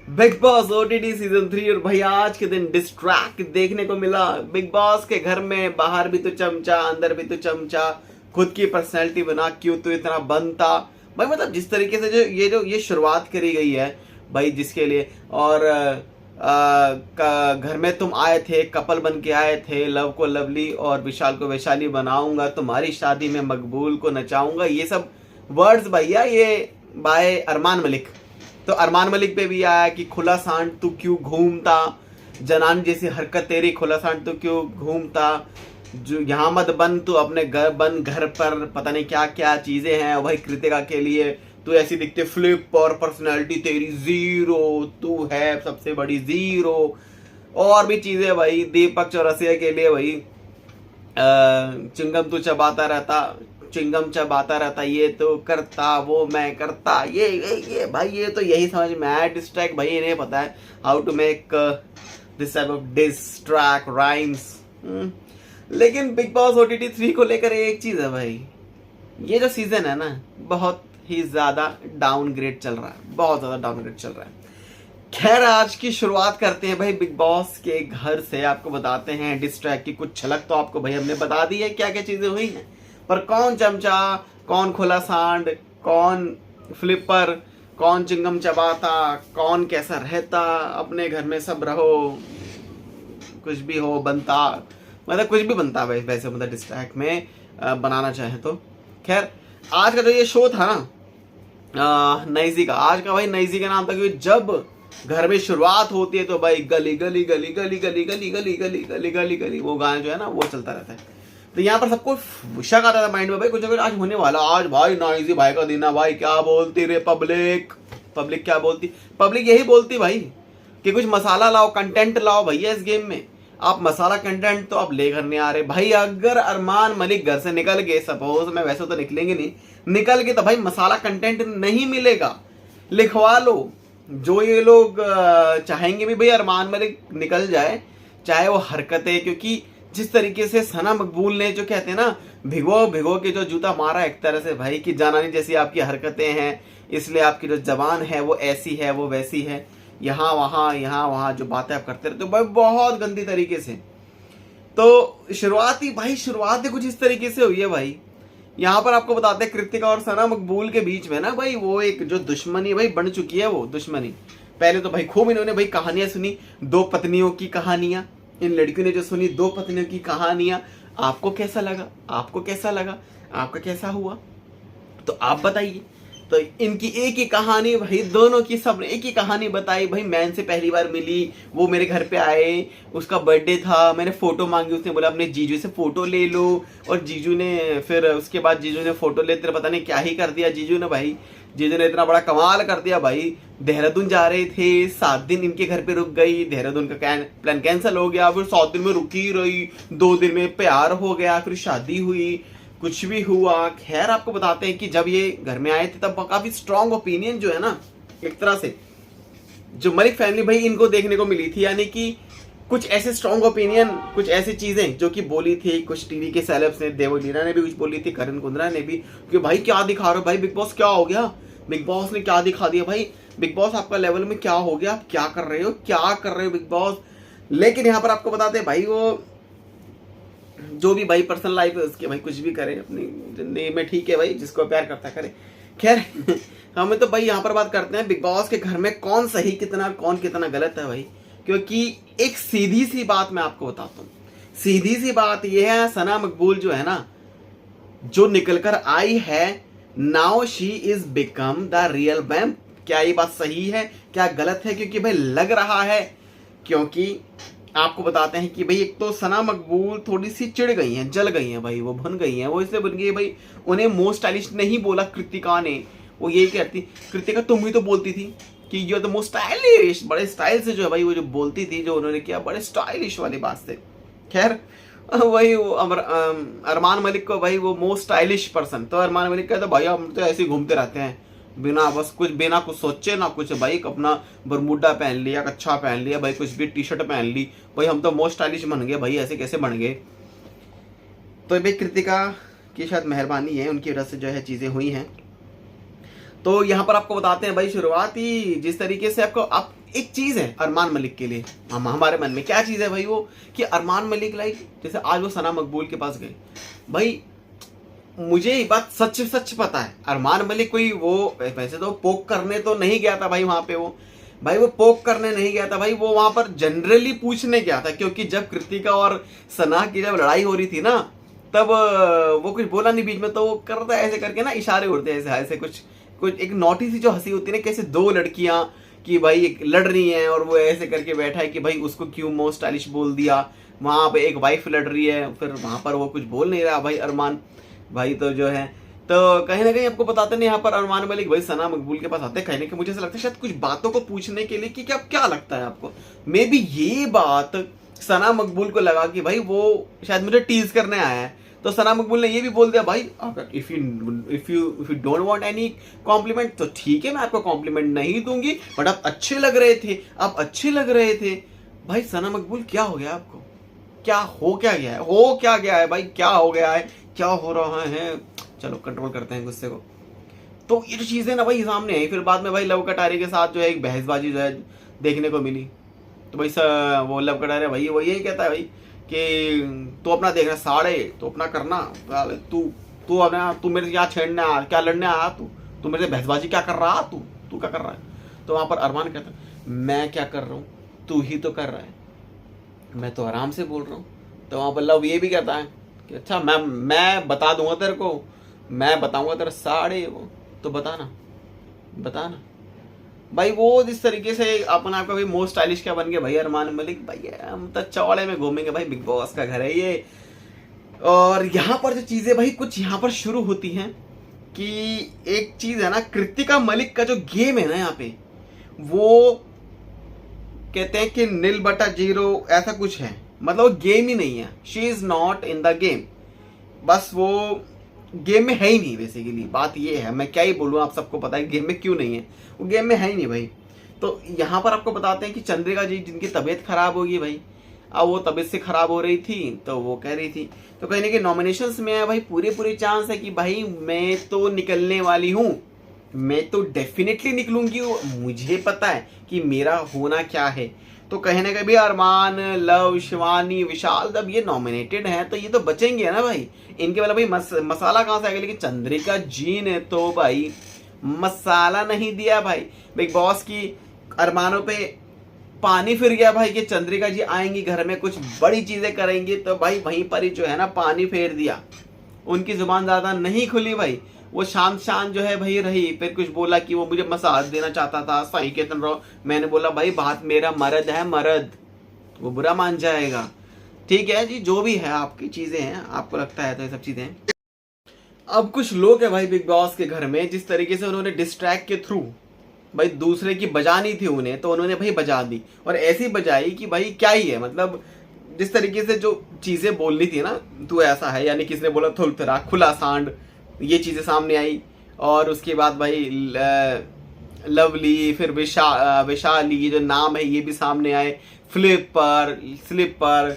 Big Boss OTT season 3 और भाई आज के दिन डिस्ट्रैक्ट देखने को मिला। बिग बॉस के घर में बाहर भी तो चमचा, अंदर भी तो चमचा, खुद की पर्सनैलिटी बना क्यों तो इतना बनता भाई। मतलब जिस तरीके से जो ये शुरुआत करी गई है भाई जिसके लिए, और घर में तुम आए थे, कपल बन के आए थे, लव को लवली और विशाल को वैशाली बनाऊंगा, तुम्हारी शादी में मकबूल को नचाऊंगा, ये सब वर्ड्स भैया ये बाय अरमान मलिक। तो अरमान मलिक पे भी आया कि खुला सांड तू क्यों घूमता, जनान जैसी हरकत तेरी, खुला सांड तू क्यों घूमता, जो यहाँ मत बन तू, अपने घर बन, घर पर पता नहीं क्या क्या चीजें हैं। वही कृतिका के लिए तू ऐसी दिखती फ्लिप और पर्सनालिटी तेरी जीरो, तू है सबसे बड़ी जीरो, और भी चीजें भाई। दीपक चौरसिया के लिए भाई चिंगम तू चबाता रहता, चिंगम चबाता रहता, ये तो करता, वो मैं करता, ये भाई ये तो यही समझ में आया डिस्ट्रैक्ट भाई। इन्हें पता है how to make this type of distract rhymes. लेकिन बिग बॉस ओटीटी 3 को लेकर एक चीज है भाई, ये जो सीजन है ना बहुत ही ज्यादा डाउनग्रेड चल रहा है, बहुत ज्यादा डाउनग्रेड चल रहा है। खैर आज की शुरुआत करते हैं भाई बिग बॉस के घर से। आपको बताते हैं डिस्ट्रैक्ट की कुछ झलक तो आपको भाई हमने बता दी है क्या क्या चीजें हुई हैं, पर कौन चमचा, कौन खुला सांड, कौन फ्लिपर, कौन चिंगम चबाता, कौन कैसा रहता, अपने घर में सब रहो, कुछ भी हो बनता, मतलब कुछ भी बनता भाई वैसे, मतलब डिस्ट्रैक्ट में बनाना चाहे तो। खैर आज का जो ये शो था ना नईजी का, आज का भाई नईजी का नाम था, क्योंकि जब घर में शुरुआत होती है तो भाई गली गली गली गली गली गली गली गली गली गली गली वो गाना जो है ना वो चलता रहता है। तो यहाँ पर सबको शक आता था माइंड में भाई कुछ अगर आज होने वाला, आज भाई नईजी भाई का दिन है भाई, क्या बोलती रे पब्लिक, पब्लिक क्या बोलती, पब्लिक यही बोलती भाई कि कुछ मसाला लाओ, कंटेंट लाओ भैया इस गेम में। आप मसाला कंटेंट तो आप लेकर नहीं आ रहे भाई। अगर अरमान मलिक घर से निकल गए, सपोज में वैसे तो निकलेंगे नहीं, निकल के तो भाई मसाला कंटेंट नहीं मिलेगा, लिखवा लो। जो ये लोग चाहेंगे भी भाई अरमान मलिक निकल जाए, चाहे वो हरकतें, क्योंकि जिस तरीके से सना मकबूल ने जो कहते हैं ना भिगो भिगो के जो जूता मारा एक तरह से भाई कि जानानी जैसी आपकी हरकतें हैं, इसलिए आपकी जो जबान है वो ऐसी है वो वैसी है, यहाँ वहाँ जो बातें आप करते रहते हो भाई बहुत गंदी तरीके से। तो शुरुआत ही कुछ इस तरीके से हुई है भाई। यहाँ पर आपको बताते हैं कृतिका और सना मकबूल के बीच में ना भाई वो एक जो दुश्मनी भाई बन चुकी है, वो दुश्मनी पहले तो भाई खूब इन्होंने भाई कहानियां सुनी, दो पत्नियों की कहानियां, इन लड़कियों ने जो सुनी दो पत्नियों की कहानियां। आपको कैसा लगा, आपको कैसा लगा, आपका कैसा हुआ तो आप बताइए। तो इनकी एक ही कहानी भाई, दोनों की सबने एक ही कहानी बताई भाई। मैं इनसे पहली बार मिली, वो मेरे घर पे आए, उसका बर्थडे था, मैंने फोटो मांगी, उसने बोला अपने जीजू से फोटो ले लो, और जीजू ने फिर उसके बाद जीजू ने फोटो लेते पता नहीं क्या ही कर दिया जीजू ने भाई। जीजू ने इतना बड़ा कमाल कर दिया भाई, देहरादून जा रहे थे, 7 दिन इनके घर पे रुक गई, देहरादून का प्लान कैंसिल हो गया, फिर 7 दिन में रुकी रही, 2 दिन में प्यार हो गया, फिर शादी हुई, कुछ भी हुआ। खैर आपको बताते हैं कि जब ये घर में आए थे तब काफी स्ट्रॉन्ग ओपिनियन जो है ना एक तरह से जो मलिक फैमिली भाई इनको देखने को मिली थी, यानी कि कुछ ऐसे स्ट्रॉन्ग ओपिनियन, कुछ ऐसी चीजें जो कि बोली थी कुछ टीवी के सेलेब्स ने, देवलीना ने भी कुछ बोली थी, करण कुंद्रा ने भी, कि भाई क्या दिखा रहे हो भाई, बिग बॉस क्या हो गया, बिग बॉस ने क्या दिखा दिया भाई, बिग बॉस आपका लेवल में क्या हो गया, आप क्या कर रहे हो, क्या कर रहे हो बिग बॉस। लेकिन यहाँ पर आपको बताते हैं भाई वो जो भी भाई पर्सनल लाइफ है उसके भाई कुछ भी करे अपनी जिंदगी में, ठीक है भाई, जिसको प्यार करता करे। खैर हमें तो भाई यहाँ पर बात करते हैं बिग बॉस के घर में कौन सही कितना, कौन कितना गलत है भाई। क्योंकि एक सीधी सी बात मैं आपको बताता हूँ, सीधी सी बात यह है, सना मकबूल जो है ना जो निकल कर आई है, now she is become the real vamp. क्या ये बात सही है, क्या गलत है? क्योंकि भाई लग रहा है, क्योंकि आपको बताते हैं कि भाई एक तो सना मकबूल थोड़ी सी चिढ़ गई हैं, जल गई हैं भाई, वो भन गई हैं, वो इसलिए बन गई भाई, उन्हें मोस्ट स्टाइलिश नहीं बोला कृतिका ने, वो यही कहती कृतिका तुम ही तो बोलती थी कि you are the most stylish, बड़े स्टाइल से जो है भाई वो जो बोलती थी, जो उन्होंने किया बड़े स्टाइलिश वाली बात से। खैर वही अरमान मलिक को भाई वो मोस्ट स्टाइलिश पर्सन, तो अरमान मलिक कहते भाई हम तो ऐसे ही घूमते रहते हैं बिना बस कुछ बिना कुछ सोचे ना कुछ भाई, अपना बरमूडा पहन लिया, कच्छा पहन लिया भाई, कुछ भी टी शर्ट पहन ली भाई, हम तो मोस्ट स्टाइलिश बन गए भाई, ऐसे कैसे बन गए। तो भाई कृतिका की शायद मेहरबानी है, उनकी वजह से जो है चीज़ें हुई हैं। तो यहाँ पर आपको बताते हैं भाई, शुरुआत ही जिस तरीके से आपको, आप एक चीज है अरमान मलिक के लिए हमारे मन में क्या चीज है भाई, वो कि अरमान मलिक लाइक जैसे आज वो सना मकबूल के पास गए भाई, मुझे ये बात सच सच पता है अरमान मलिक कोई वो वैसे तो पोक करने तो नहीं गया था भाई वहां पे, वो भाई वो पोक करने नहीं गया था भाई, वो वहां पर जनरली पूछने गया था, क्योंकि जब कृतिका और सना की जब लड़ाई हो रही थी ना, तब वो कुछ बोला नहीं बीच में, तो वो करता ऐसे करके ना इशारे उड़ते ऐसे ऐसे कुछ कुछ एक नोटी सी जो हंसी होती है ना, कैसे दो लड़कियां कि भाई एक लड़ रही हैं और वो ऐसे करके बैठा है कि भाई उसको क्यों मोस्ट स्टाइलिश बोल दिया, वहां पे एक वाइफ लड़ रही है, फिर वहां पर वो कुछ बोल नहीं रहा भाई अरमान भाई, तो जो है तो कहीं ना कहीं आपको बताते नहीं यहाँ पर अरमान मलिक भाई सना मकबूल के पास आते, कहने के मुझे ऐसा लगता है शायद कुछ बातों को पूछने के लिए कि क्या लगता है आपको, मे बी ये बात सना मकबूल को लगा कि भाई वो शायद मुझे टीज करने आया है, तो सना मकबूल ने ये भी बोल दिया भाई अगर if you don't want any compliment तो ठीक है मैं आपको कॉम्प्लीमेंट नहीं दूंगी, बट आप अच्छे लग रहे थे, आप अच्छे लग रहे थे। भाई सना मकबूल क्या हो गया आपको, क्या हो क्या गया है, हो क्या गया है भाई, क्या हो गया है, क्या हो रहा है, चलो कंट्रोल करते हैं गुस्से को। तो ये जो चीजें ना भाई सामने आई, फिर बाद में भाई लव कटारे के साथ जो है एक बहसबाजी जो है देखने को मिली, तो भाई वो लव कटारे भाई वो यही कहता है भाई कि तू अपना देखना साड़े तो अपना करना, तू अपना तू मेरे से क्या छेड़ने आया, क्या लड़ने आया, तू मेरे से बहसबाजी क्या कर रहा, तू क्या कर रहा है। तो वहां पर अरमान कहता है मैं क्या कर रहा हूँ, तू ही तो कर रहा है, मैं तो आराम से बोल रहा हूँ। तो वहां पर लव ये भी कहता है कि अच्छा मैं बता दूंगा तेरे को, मैं बताऊंगा तेरे साड़े वो, तो बताना भाई। वो जिस तरीके से अपना आपका भाई मोस्ट स्टाइलिश क्या बन गया भाई अरमान मलिक, भाई हम तो चौड़े में घूमेंगे भाई, बिग बॉस का घर है ये। और यहाँ पर जो चीजें भाई कुछ यहाँ पर शुरू होती हैं कि एक चीज है ना, कृतिका मलिक का जो गेम है ना यहाँ पे, वो कहते हैं कि 0/0 ऐसा कुछ है, मतलब वो गेम ही नहीं है, she is not in the game, बस वो गेम में है ही नहीं बेसिकली, बात ये है, मैं क्या ही बोलूँ, आप सबको पता है गेम में क्यों नहीं है, वो गेम में है ही नहीं भाई। तो यहाँ पर आपको बताते हैं कि चंद्रिका जी जिनकी तबीयत खराब होगी भाई, अब वो तबीयत से खराब हो रही थी, तो वो कह रही थी, तो कहने के नॉमिनेशंस में है भाई, पूरे चांस है कि भाई मैं तो निकलने वाली हूँ, मैं तो डेफिनेटली निकलूंगी, मुझे पता है कि मेरा होना क्या है। तो कहने का भी अरमान, लव, शिवानी, विशाल जब ये नॉमिनेटेड हैं तो ये तो बचेंगे ना भाई, इनके वाला भाई मसाला कहाँ से आएगा, लेकिन चंद्रिका जी ने तो भाई मसाला नहीं दिया भाई, बिग बॉस की अरमानों पे पानी फिर गया भाई कि चंद्रिका जी आएंगी घर में कुछ बड़ी चीजें करेंगी, तो भाई वहीं पर ही जो है ना पानी फेर दिया, उनकी जुबान ज्यादा नहीं खुली भाई, वो शांत जो है भाई रही, फिर कुछ बोला कि वो मुझे मसाज देना चाहता था, सही केतन रहो, मैंने बोला भाई बात मेरा मर्द है, मर्द वो बुरा मान जाएगा, ठीक है जी, जो भी है आपकी चीजें हैं, आपको लगता है तो ये सब चीजें हैं। अब कुछ लोग हैं भाई बिग बॉस के घर में, जिस तरीके से उन्होंने डिस्ट्रैक्ट के थ्रू भाई दूसरे की बजानी थी उन्हें, तो उन्होंने भाई बजा दी, और ऐसी बजाई कि भाई क्या ही है, मतलब जिस तरीके से जो चीजें बोलनी थी ना, तू ऐसा है, यानी किसने बोला थुलथुरा, खुला सांड, ये चीजें सामने आई। और उसके बाद भाई लवली, फिर विशाली जो नाम है ये भी सामने आए, स्लिपर,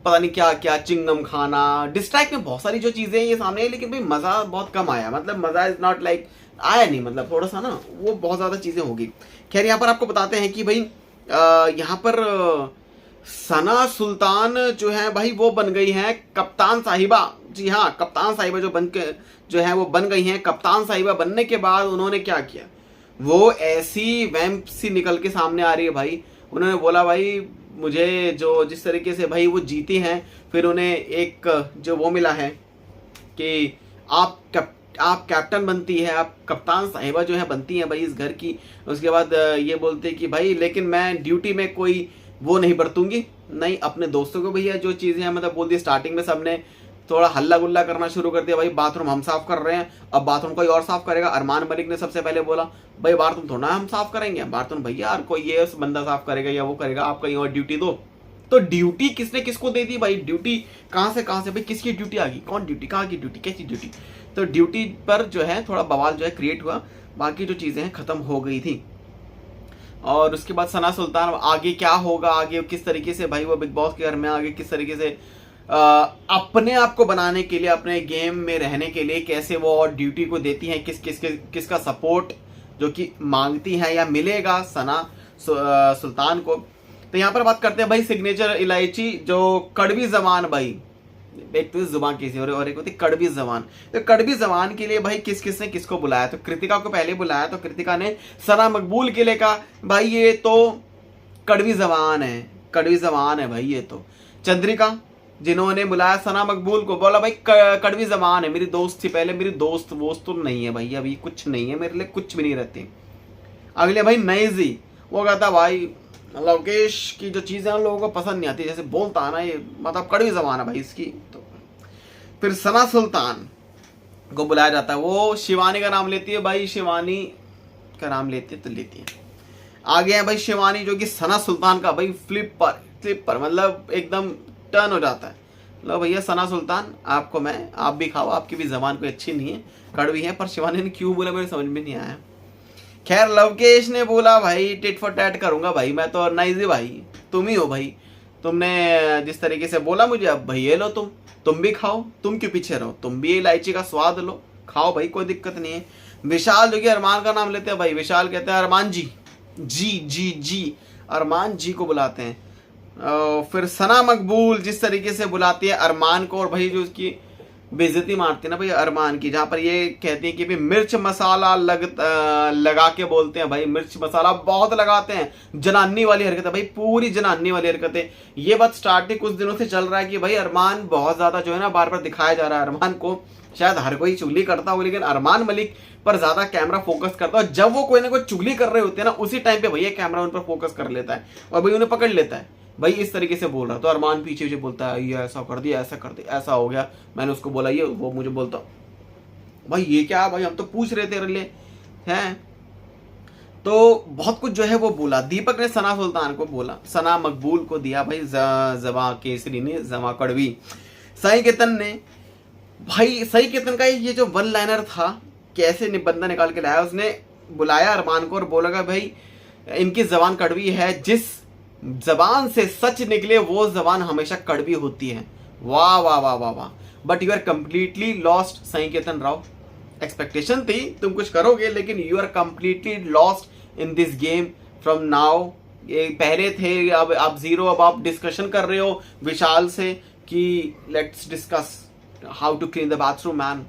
पता नहीं क्या क्या, चिंगम खाना, डिस्ट्रैक्ट में बहुत सारी जो चीजें ये सामने आई, लेकिन भाई मजा बहुत कम आया, मतलब मजा इज नॉट लाइक आया नहीं, मतलब थोड़ा सा ना वो बहुत ज्यादा चीजें होगी। खैर यहाँ पर आपको बताते हैं कि भाई यहाँ पर सना सुल्तान जो है भाई वो बन गई हैं कप्तान साहिबा, जी हाँ कप्तान साहिबा जो है वो बन गई हैं कप्तान साहिबा। बनने के बाद उन्होंने क्या किया, वो ऐसी वैम्प सी निकल के सामने आ रही है भाई, उन्होंने बोला भाई मुझे जो जिस तरीके से भाई वो जीती हैं, फिर उन्हें एक जो वो मिला है कि आप कैप्टन बनती है, आप कप्तान साहिबा जो है बनती है भाई इस घर की। उसके बाद ये बोलते कि भाई लेकिन मैं ड्यूटी में कोई वो नहीं बरतूंगी, नहीं अपने दोस्तों को भैया जो चीजें हैं मतलब बोल दी। स्टार्टिंग में सबने थोड़ा हल्ला गुल्ला करना शुरू कर दिया, भाई बाथरूम हम साफ कर रहे हैं, अब बाथरूम कोई और साफ करेगा। अरमान मलिक ने सबसे पहले बोला भाई बाथरूम थोड़ा हम साफ करेंगे, बाथरूम भैया यार कोई ये बंदा साफ करेगा या वो करेगा, आप कहीं और ड्यूटी दो। तो ड्यूटी किसने किसको दे दी भाई, ड्यूटी कहाँ से भाई, किसकी ड्यूटी आ गई, कौन ड्यूटी, कहाँ की ड्यूटी, कैसी ड्यूटी। तो ड्यूटी पर जो है थोड़ा बवाल जो है क्रिएट हुआ, बाकी जो चीजें हैं खत्म हो गई थी। और उसके बाद सना सुल्तान आगे क्या होगा, आगे किस तरीके से भाई वो बिग बॉस के घर में आगे किस तरीके से अपने आप को बनाने के लिए, अपने गेम में रहने के लिए कैसे वो ड्यूटी को देती हैं, किसका सपोर्ट जो कि मांगती हैं या मिलेगा सना सुल्तान को। तो यहाँ पर बात करते हैं भाई सिग्नेचर इलायची जो कड़वी जबान भाई, एक तो जुबान की और एक होती कड़वी जबान। तो कड़वी जबान के लिए भाई किसने किसको बुलाया, तो कृतिका को पहले बुलाया, तो कृतिका ने सना मकबूल के लिए कहा भाई ये तो कड़वी जबान है, कड़वी जबान है भाई ये तो। चंद्रिका जिन्होंने बुलाया सना मकबूल को, बोला भाई कड़वी जबान है, मेरी दोस्त थी पहले, मेरी दोस्त वोस्त तो नहीं है भाई, अभी कुछ नहीं है मेरे लिए, कुछ भी नहीं रहती। अगले भाई नईजी, वो कहता भाई लवकेश की जो चीज़ें उन लोगों को पसंद नहीं आती, जैसे बोलता है ना ये, मतलब कड़वी जबान है भाई इसकी। तो फिर सना सुल्तान को बुलाया जाता है, वो शिवानी का नाम लेती है भाई, शिवानी का नाम लेती है तो लेती है। आगे है भाई शिवानी जो कि सना सुल्तान का भाई फ्लिपर मतलब एकदम टर्न हो जाता है, लो भैया सना सुल्तान आपको मैं, आप भी खाओ, आपकी भी जबान कोई अच्छी नहीं है, कड़वी है। पर शिवानी ने क्यों बोला मेरे समझ में नहीं आया। खैर लवकेश ने बोला भाई टिट फॉर टैट करूंगा भाई मैं तो, नाइजी भाई तुम ही हो भाई, तुमने जिस तरीके से बोला मुझे, अब भाई ये लो तुम भी खाओ, तुम क्यों पीछे रहो, तुम भी इलायची का स्वाद लो, खाओ भाई कोई दिक्कत नहीं है। विशाल जो कि अरमान का नाम लेते हैं भाई, विशाल कहते हैं अरमान जी, जी अरमान जी को बुलाते हैं। फिर सना मकबूल जिस तरीके से बुलाती है अरमान को, और भाई जो उसकी बेइज्जती मारती है ना भाई अरमान की, जहाँ पर ये कहती है कि भाई मिर्च मसाला लगा के बोलते हैं भाई, मिर्च मसाला बहुत लगाते हैं, जनानी वाली हरकत है भाई, पूरी जनानी वाली हरकत है। ये बात स्टार्टिंग कुछ दिनों से चल रहा है कि भाई अरमान बहुत ज्यादा जो है ना बार बार दिखाया जा रहा है अरमान को, शायद हर कोई चुगली करता हो लेकिन अरमान मलिक पर ज्यादा कैमरा फोकस करता है, जब वो कोई ना कोई चुगली कर रहे होते हैं ना उसी टाइम पे भैया कैमरा उन पर फोकस कर लेता है और भाई उन्हें पकड़ लेता है, भाई इस तरीके से बोल रहा। तो अरमान पीछे पीछे बोलता है ये ऐसा कर दिया, ऐसा कर दिया, ऐसा हो गया, मैंने उसको बोला ये, वो मुझे बोलता भाई ये क्या भाई, हम तो पूछ रहे तेरे लिए हैं। तो बहुत कुछ जो है वो बोला। दीपक ने सना सुल्तान को बोला, सना मकबूल को दिया भाई जवा केसरी ने जवा कड़वी। साई केतन ने भाई, साई केतन का ये जो वन लाइनर था कैसे बंदा निकाल के लाया, उसने बुलाया अरमान को और बोला भाई इनकी जबान कड़वी है, जिस जबान से सच निकले वो जबान हमेशा कड़वी होती है। वाह वाह वाह वाह वाह, but you are completely lost Sai Ketan Rao. Expectation थी तुम कुछ करोगे लेकिन you are completely lost in this game from now. ये पहले थे, अब आप जीरो, अब आप डिस्कशन कर रहे हो विशाल से कि let's discuss how to clean the bathroom man.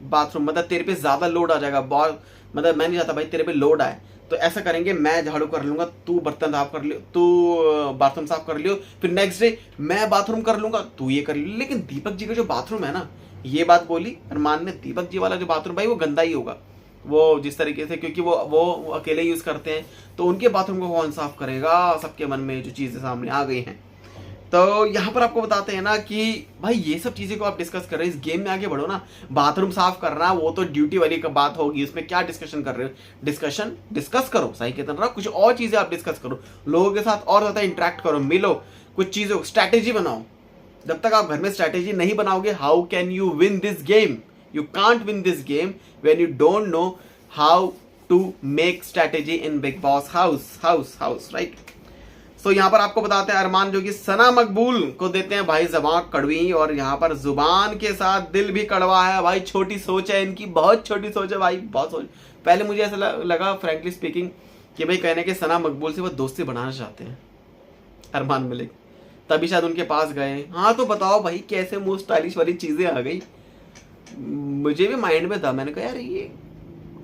Bathroom मतलब तेरे पे ज्यादा लोड आ जाएगा, बहुत मतलब मैं नहीं चाहता भाई तेरे पे लोड आए, तो ऐसा करेंगे मैं झाड़ू कर लूंगा, तू बर्तन साफ कर लियो, तू बाथरूम साफ कर लियो, फिर नेक्स्ट डे मैं बाथरूम कर लूंगा, तू ये कर लियो। लेकिन दीपक जी का जो बाथरूम है ना, ये बात बोली अरमान ने, दीपक जी वाला जो बाथरूम भाई वो गंदा ही होगा, वो जिस तरीके से, क्योंकि वो अकेले यूज करते हैं, तो उनके बाथरूम को कौन साफ करेगा, सबके मन में जो चीजें सामने आ गई हैं। तो यहाँ पर आपको बताते हैं ना कि भाई ये सब चीजें को आप डिस्कस कर रहे हैं, इस गेम में आगे बढ़ो ना। बाथरूम साफ करना वो तो ड्यूटी वाली का बात होगी, उसमें क्या डिस्कशन कर रहे हो, डिस्कस करो साई केतन राव, कुछ और चीजें आप डिस्कस करो, लोगों के साथ और ज्यादा इंटरेक्ट करो, मिलो, कुछ चीजों स्ट्रैटेजी बनाओ। जब तक आप घर में स्ट्रैटेजी नहीं बनाओगे, how can you win this game? You can't win this game when you don't know how to make strategy in Bigg Boss house right. तो यहाँ पर आपको बताते हैं अरमान जो कि सना मकबूल को देते हैं भाई जबान कड़वी, और यहाँ पर जुबान के साथ दिल भी कड़वा है भाई, छोटी सोच है इनकी, बहुत छोटी सोच है भाई, बहुत सोच। पहले मुझे ऐसा लगा फ्रैंकली स्पीकिंग कि भाई कहने के सना मकबूल से वो दोस्ती बनाना चाहते हैं अरमान मलिक, तभी शायद उनके पास गए। हाँ तो बताओ भाई कैसे मुंह स्टाइलिश वाली चीजें आ गई, मुझे भी माइंड में था, मैंने कहा यार ये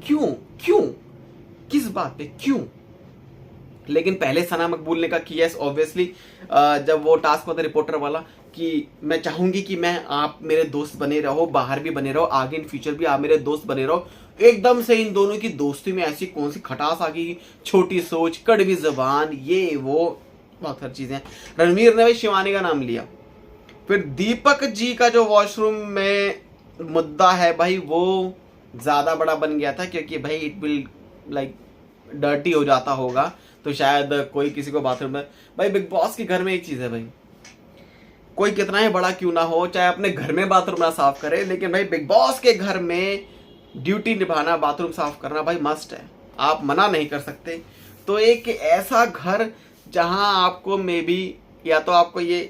क्यों किस बात पे क्यों। लेकिन पहले सना मकबूल ने कहा कि यस ऑब्वियसली, जब वो टास्क होता रिपोर्टर वाला कि मैं चाहूंगी कि मैं आप मेरे दोस्त बने रहो, बाहर भी बने रहो, आगे इन फ्यूचर भी आप मेरे दोस्त बने रहो। एकदम से इन दोनों की दोस्ती में ऐसी कौन सी खटास आ गई, छोटी सोच, कड़वी जबान, ये वो बहुत सारी चीजें। रणवीर ने भाई शिवानी का नाम लिया। फिर दीपक जी का जो वॉशरूम में मुद्दा है भाई वो ज्यादा बड़ा बन गया था, क्योंकि भाई इट विल लाइक डर्टी हो जाता होगा, तो शायद कोई किसी को बाथरूम में, भाई बिग बॉस के घर में एक चीज है भाई, कोई कितना ही बड़ा क्यों ना हो, चाहे अपने घर में बाथरूम ना साफ करे, लेकिन भाई बिग बॉस के घर में ड्यूटी निभाना, बाथरूम साफ करना भाई मस्ट है, आप मना नहीं कर सकते। तो एक ऐसा घर जहां आपको मे बी या तो आपको ये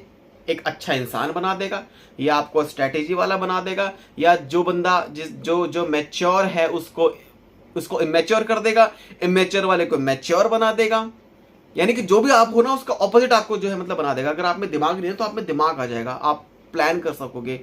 एक अच्छा इंसान बना देगा, या आपको स्ट्रेटेजी वाला बना देगा, या जो बंदा जो मैच्योर है उसको इमेच्योर कर देगा, इमेच्योर वाले को मैच्योर बना देगा। यानी कि जो भी आप हो ना उसका ऑपोजिट आपको जो है मतलब बना देगा। अगर आप में दिमाग नहीं है तो आप में दिमाग आ जाएगा, आप प्लान कर सकोगे,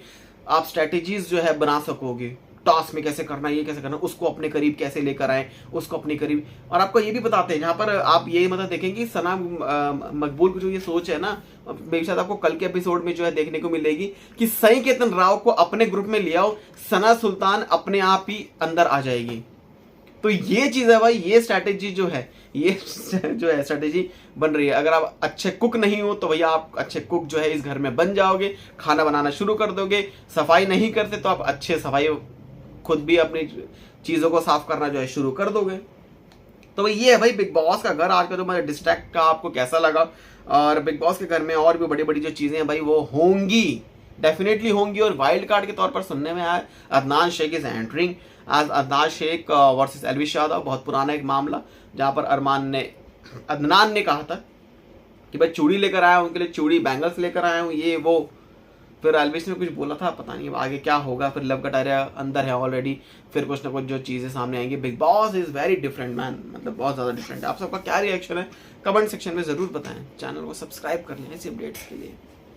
आप स्ट्रेटेजीज जो है बना सकोगे, टास्क में कैसे करना है, ये कैसे करना, उसको अपने करीब कैसे लेकर आए, उसको अपने करीब। और आपको ये भी बताते हैं, जहाँ पर आप ये मतलब देखेंगे सना मकबूल की जो ये सोच है ना, बेशक आपको कल के एपिसोड में जो है देखने को मिलेगी कि सई केतन राव को अपने ग्रुप में ले आओ, सना सुल्तान अपने आप ही अंदर आ जाएगी। तो ये चीज है भाई, ये स्ट्रैटेजी जो है, ये जो है स्ट्रैटेजी बन रही है। अगर आप अच्छे कुक नहीं हो तो भैया आप अच्छे कुक जो है इस घर में बन जाओगे, खाना बनाना शुरू कर दोगे। सफाई नहीं करते तो आप अच्छे सफाई खुद भी अपनी चीजों को साफ करना जो है शुरू कर दोगे। तो भाई ये है भाई बिग बॉस का घर। आज का जो मतलब डिस्ट्रैक्ट का आपको कैसा लगा, और बिग बॉस के घर में और भी बड़ी बड़ी जो चीजें हैं भाई वो होंगी, डेफिनेटली होंगी। और वाइल्ड कार्ड के तौर पर सुनने में आया Adnan Shaikh is entering as Adnan Shaikh versus Elvish Yadav. बहुत पुराना एक मामला जहां पर अदनान ने कहा था कि भाई चूड़ी लेकर आया हूं, उनके लिए चूड़ी बैंगल्स लेकर आया हूं, ये वो। फिर एल्विश ने कुछ बोला था, पता नहीं आगे क्या होगा। फिर लव कटारिया अंदर है ऑलरेडी, फिर कुछ ना कुछ जो चीजें सामने आएंगी। Big boss is very different man, मतलब बहुत ज्यादा डिफरेंट है। आप सबका क्या रिएक्शन है कमेंट सेक्शन में जरूर बताएं। चैनल को सब्सक्राइब कर लें ऐसी अपडेट्स के लिए।